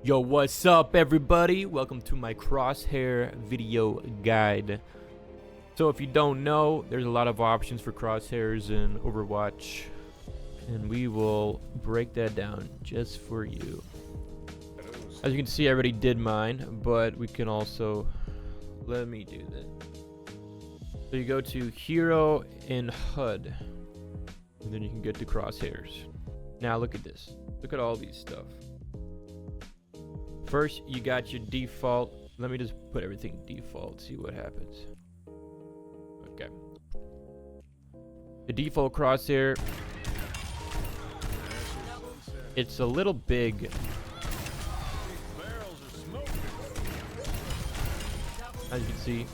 Yo, what's up everybody? Welcome to my Crosshair video guide. So if you don't know, there's a lot of options for crosshairs in Overwatch, and we will break that down just for you. As you can see, I already did mine, but we can also, let me do that. So you go to Hero in HUD, and then you can get to crosshairs. Now look at this. Look at all these stuff. First, you got your default. Let me just put everything default, see what happens. Okay. The default crosshair, it's a little big. As you can see.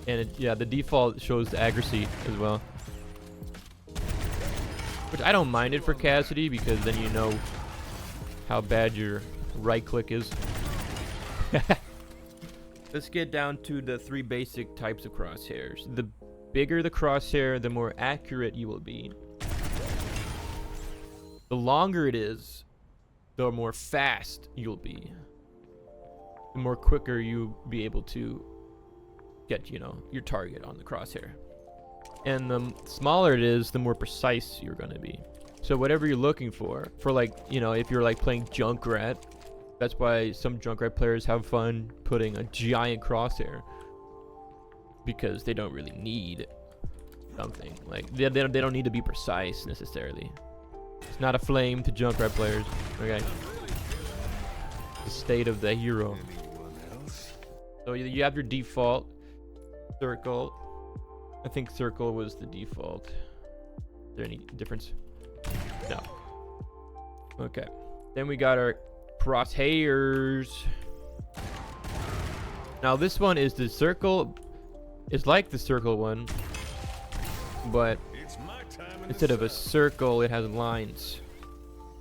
And yeah, the default shows the accuracy as well. Which I don't mind it for Cassidy, because then you know how bad your right click is. Let's get down to the three basic types of crosshairs. The bigger the crosshair, the more accurate you will be. The longer it is, the more fast you'll be. The more quicker you'll be able to get, you know, your target on the crosshair. And the smaller it is, the more precise you're gonna be. So whatever you're looking for like, you know, if you're like playing Junkrat, that's why some Junkrat players have fun putting a giant crosshair, because they don't really need something. Like, they don't need to be precise necessarily. It's not a flame to Junkrat players, okay? The state of the hero. So you have your default circle. I think circle was the default. Is there any difference? No. Okay. Then we got our crosshairs. Now this one is the circle. It's like the circle one, but instead of a circle, it has lines.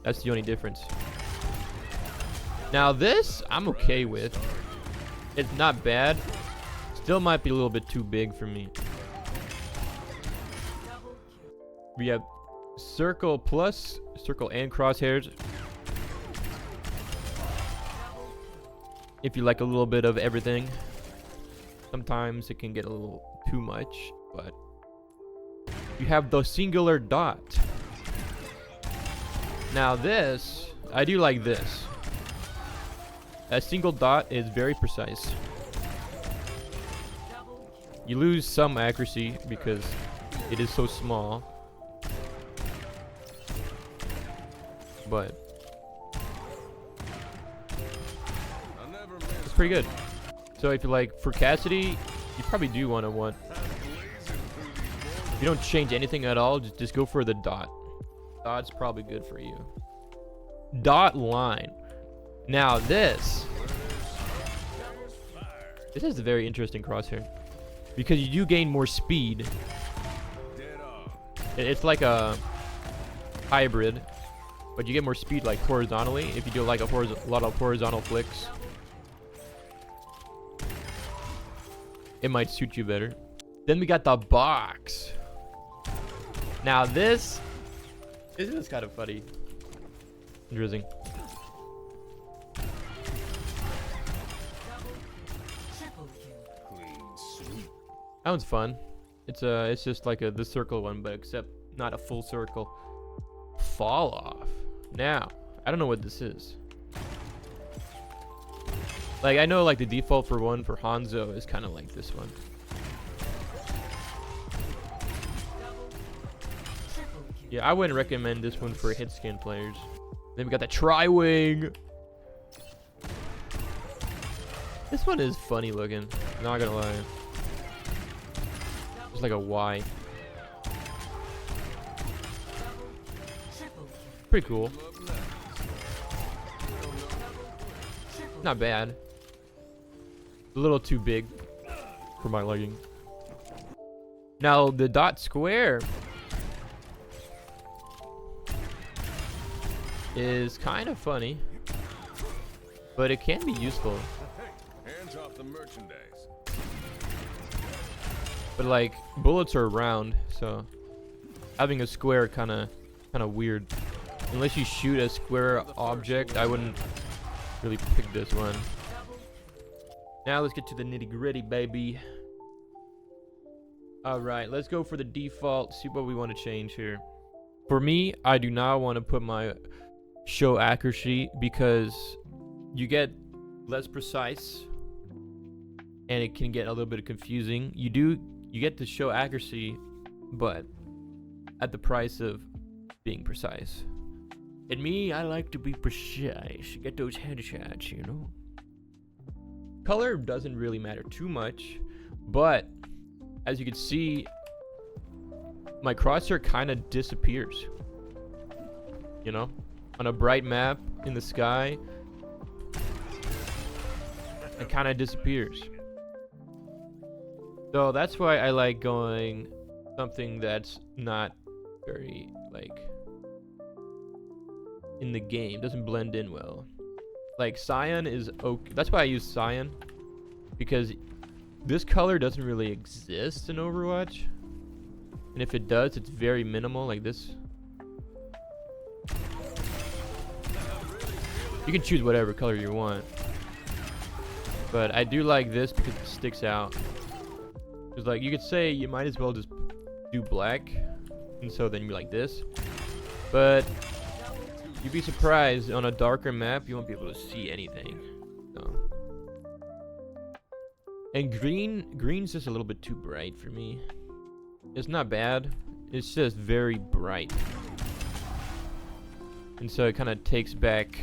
That's the only difference. Now this, I'm okay with. It's not bad. Still might be a little bit too big for me. We have circle plus circle and crosshairs. If you like a little bit of everything. Sometimes it can get a little too much, but you have the singular dot. Now this, I do like this. A single dot is very precise. You lose some accuracy because it is so small. But it's pretty good. So if you like, for Cassidy, you probably do want. If you don't change anything at all, just go for the dot. Dot's probably good for you. Dot line. Now this is a very interesting crosshair, because you do gain more speed. It's like a hybrid. But you get more speed like horizontally if you do like a lot of horizontal flicks. It might suit you better. Then we got the box. Now this is kind of funny. Interesting. That one's fun. It's just like the circle one, but except not a full circle. Falloff. Now, I don't know what this is. Like, I know like the default for one for Hanzo is kind of like this one. Yeah, I wouldn't recommend this one for hit skin players. Then we got the Triwing. This one is funny looking, not gonna lie. It's like a Y. Pretty cool. Not bad. A little too big for my liking. Now the dot square is kind of funny, but it can be useful. Hands off the merchandise. But like, bullets are round, so having a square kind of weird. Unless you shoot a square object, I wouldn't really pick this one. Now let's get to the nitty gritty, baby. Alright, let's go for the default, see what we want to change here. For me, I do not want to put my show accuracy because you get less precise and it can get a little bit confusing. You get to show accuracy, but at the price of being precise. And me, I like to be precise, get those headshots, you know. Color doesn't really matter too much, but as you can see, my crosshair kind of disappears. You know, on a bright map in the sky, it kind of disappears. So that's why I like going something that's not very like in the game, doesn't blend in well. Like cyan is okay. That's why I use cyan, because this color doesn't really exist in Overwatch, and if it does, it's very minimal, like this. You can choose whatever color you want, but I do like this because it sticks out. Because like you could say you might as well just do black, and so then you're like this, but you'd be surprised on a darker map you won't be able to see anything. So. And green's just a little bit too bright for me. It's not bad, it's just very bright, and so it kind of takes back.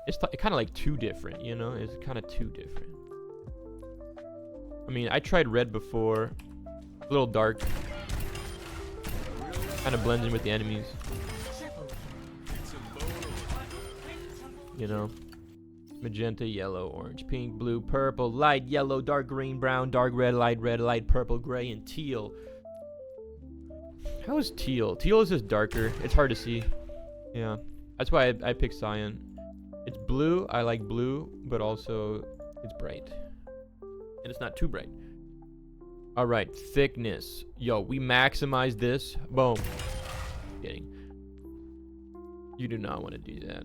It's kind of like too different, you know. It's kind of too different. I mean, I tried red before, a little dark, kind of blends in with the enemies, you know. Magenta, yellow, orange, pink, blue, purple, light yellow, dark green, brown, dark red, light purple, gray, and teal. How is teal? Teal is just darker. It's hard to see. Yeah, that's why I picked cyan. It's blue. I like blue, but also it's bright, and it's not too bright. All right, thickness. Yo, we maximize this. Boom. Kidding. You do not want to do that.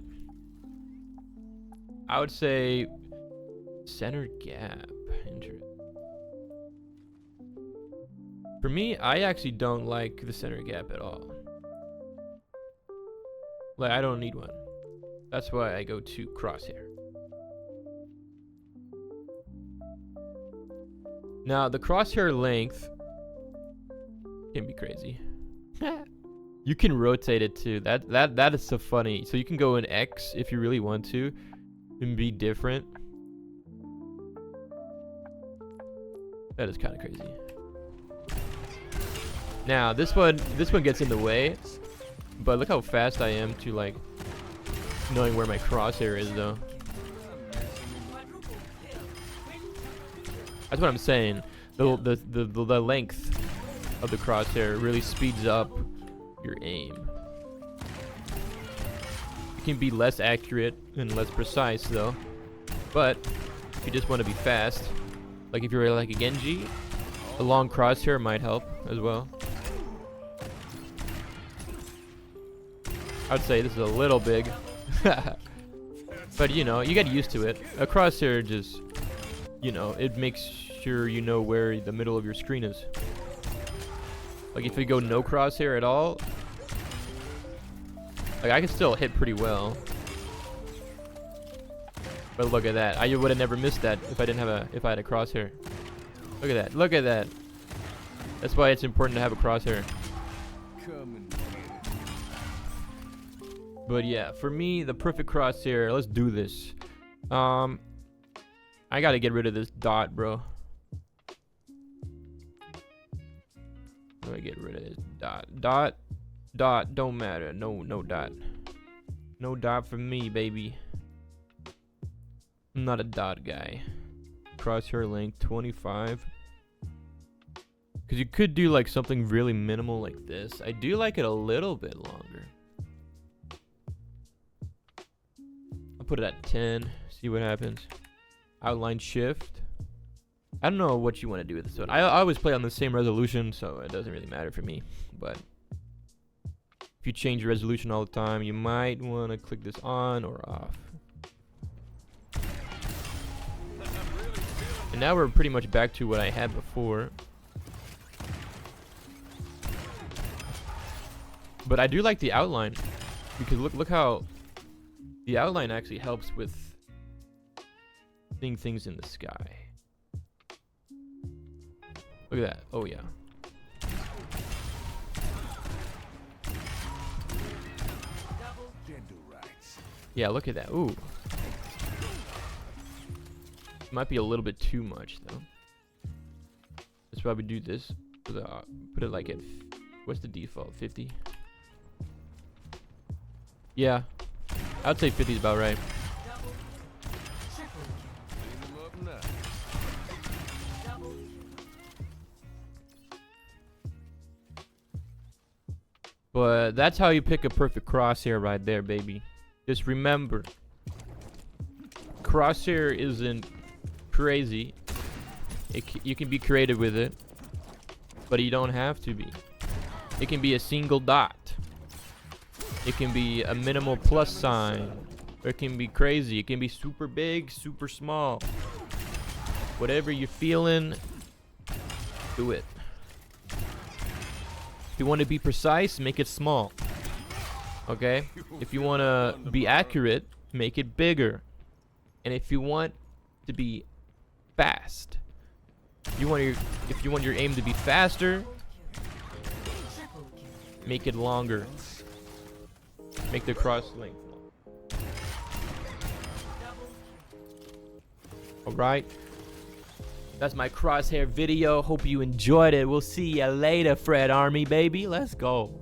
I would say center gap. Interesting. For me, I actually don't like the center gap at all. Like, I don't need one. That's why I go to Crosshair. Now, the crosshair length can be crazy. You can rotate it too. That is so funny. So you can go in X if you really want to and be different. That is kind of crazy. Now this one gets in the way, but look how fast I am to like knowing where my crosshair is though. That's what I'm saying. The length of the crosshair really speeds up your aim. It can be less accurate and less precise though, but if you just want to be fast, like if you're like a Genji, a long crosshair might help as well. I'd say this is a little big, but you know, you get used to it. A crosshair just, you know, it makes sure you know where the middle of your screen is. Like if you go no crosshair at all, like I can still hit pretty well. But look at that. I would have never missed that if I didn't have if I had a crosshair. Look at that. Look at that. That's why it's important to have a crosshair. But yeah, for me, the perfect crosshair, let's do this. I gotta get rid of this dot, bro. I'm gonna get rid of this dot. Dot don't matter. No dot. No dot for me, baby. I'm not a dot guy. Crosshair length 25. Because you could do like something really minimal like this. I do like it a little bit longer. I'll put it at 10. See what happens. Outline shift. I don't know what you want to do with this one. I always play on the same resolution, so it doesn't really matter for me. But If you change your resolution all the time, you might want to click this on or off. And now we're pretty much back to what I had before. But I do like the outline, because look how the outline actually helps with seeing things in the sky. Look at that. Oh yeah. Yeah, look at that. Ooh. Might be a little bit too much though. Let's probably do this. Put it like at, what's the default? 50? Yeah. I'd say 50 is about right. But that's how you pick a perfect crosshair right there, baby. Just remember, crosshair isn't crazy. You can be creative with it, but you don't have to be. It can be a single dot. It can be a minimal plus sign. Or it can be crazy. It can be super big, super small. Whatever you're feeling, do it. If you want to be precise, make it small. Okay? If you want to be accurate, make it bigger. And if you want to be fast, if you want your aim to be faster, make it longer. Make the cross length. Alright. That's my crosshair video. Hope you enjoyed it. We'll see ya later, Fred Army, baby. Let's go.